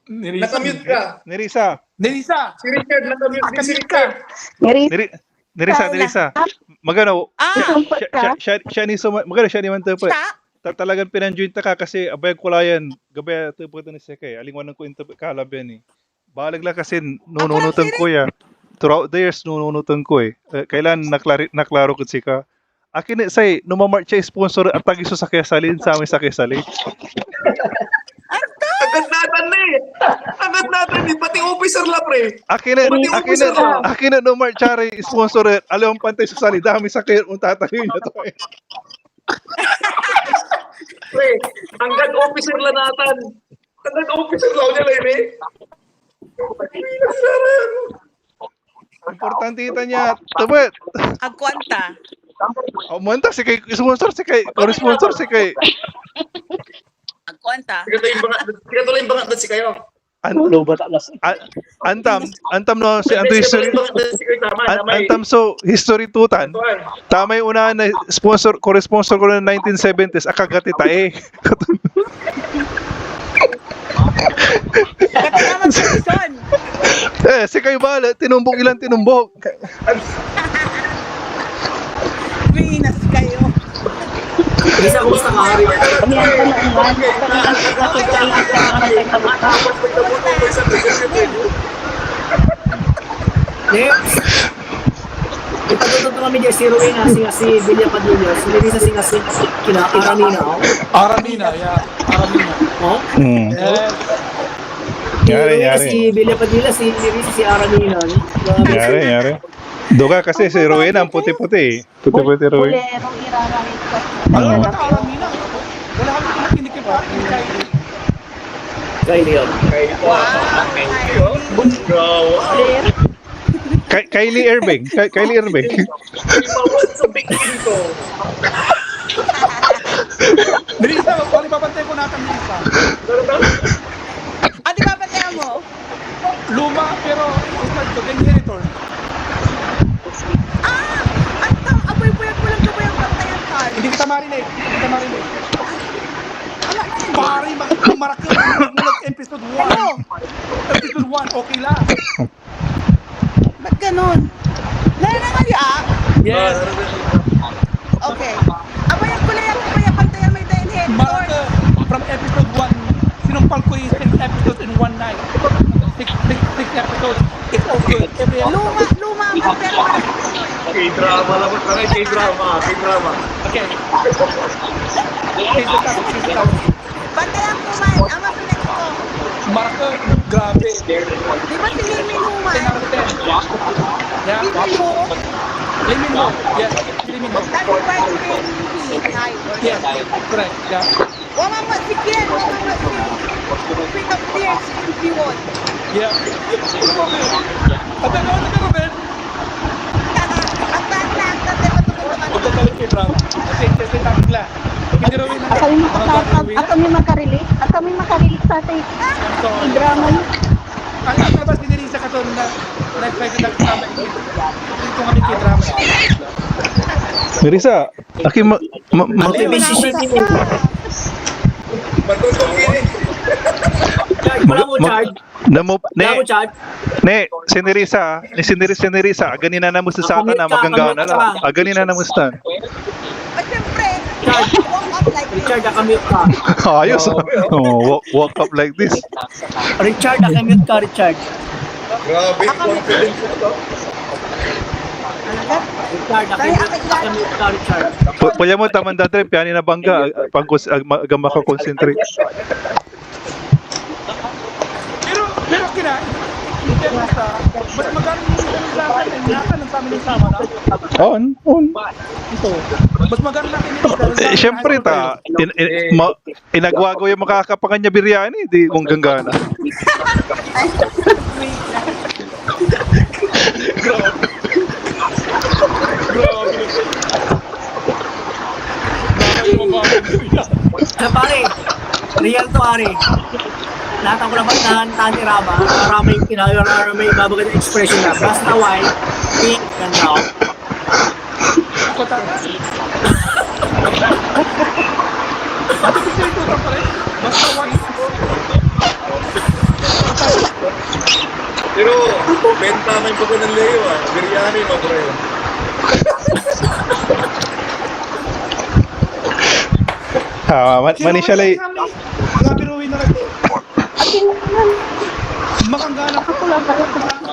Nakamute ka. Nerissa. Si Richard, nakamute din si Richard. Nerissa. Magano? Siya ni magano siya ni man po. Talagang pinanjoin ta ka kasi abayag kulayan. Gabay to po ni Sekay. Alingwan ko into kalab yan eh. Balag lang kasi nununutan ko ya. Throughout the years nununutan ko eh. Kailan naklaro ko sika. Akin say numamart siya sponsor at tagiso sa Quezalin sa amin sa Quezalin. Agad natin eh. Pati officer la, pre. Akin na numamart siya sponsor at alam pantay sa sali. Dami sa kayo kung tatayo niya to eh. Pre, hanggang officer la natin. Hanggang officer la niya lang eh. Importante ita niya. Tubet. Agkwanta. Manta si kay sponsor si kay sponsor si kay. Agkwanta. Kaya tuloy yung bangat na si kayo. Antam no si anto history. Antam so history tutan. Tama yung una na sponsor co-sponsor ko ng 1970s akagati tae. Kati naman posisyon. Si kayo bala tinumbok ilang tinumbok. Pinas kayo. Isa, kumusta ka, Hari? Kami ang talaungan. Next. Ipatututo kami dyan si Rowena, si Villa Padilla, si Lisa si kina Aramina. Aramina, yeah. Aramina. Oh? Yari. Si Villa Padilla, si Lisa, si Aramina. Yari. Duga kasi si Rowena ang puti-puti. Puti-puti Rowena. Bulerong iraramit ko. Alam mo, Aramina. Wala kami kinikinig kay Papi Kylie. Kylie yun. Kylie Irving. Kylie Irving. Melissa, pali babantay ko natin, Melissa. Di ba bantayan mo? Luma, pero start ko, then inheritor. Aboy-boyan ko lang ka ba yung bantayan ka? Hindi kita marinig. Pari, marakil. Mulat episode 1. Episode 1, okay lang. Ba't ganun? Lala naman ya? Yes. Okay. Abayan ko lang yung bantayan may the inheritor. Maraka, from episode 1, sinumpal ko yung 6 episodes in one night. 6 episodes. It's okay. Every episode. Luma man, pero K-drama lang. K-drama. Okay. Please the topic. bantayan ko man. Ang mapinig ko. Maraka, grabe. Di ba si Limmy Luma? 10 out of 10. Yeah. Limmy Lu? Limit mo. Yes. Limit mo. That's why Limmy. Yes. Correct. Yeah. Wama mo si Ken. Wama mo si Queen of Tears. If you want. Yeah. At ano ka Ruben? Ang bata. Kasi matutulungan Huwag ka galit kay Brown. Kasi topic lang. Hindi rin At kami makarelate. At kami makarelate sa ating drama yun. ang labas din rin sa katon na nag-fight na kasama ito kami kay drama. Nerissa, aki Wala mo charge. si Nerissa, ganina na mo sa akin na magangga na lang. Ganina na mo sa. At syempre, walk up like this. Richard, nakamute ka. Ayos. Walk up like this. Richard, nakamute ka, Richard. Grabe, confidence mo to. Richard, nakamute ka, Richard. Pwede mo taman dati, piyani na bangga, pag makakonsentrate. Pero kina, mas magaling yung sa akin ay nasa ng family sama na. On. Ito. Mas magaling natin ito. Siyempre inagwagaw yung makakapangan niya biryani, di kung ganggana. Sa pare, real to pare. Lahat ang kulabat na Tani Rama, marami yung kinayo na may babagad na expression na. Basta white, pink, ganda ako. Basta white. Pero, benta may bago ng Leo ah. Biryani, mabre. Mani siya lay. Grabe ruin na rin. Akin naman. Makanggana Ako lang pala.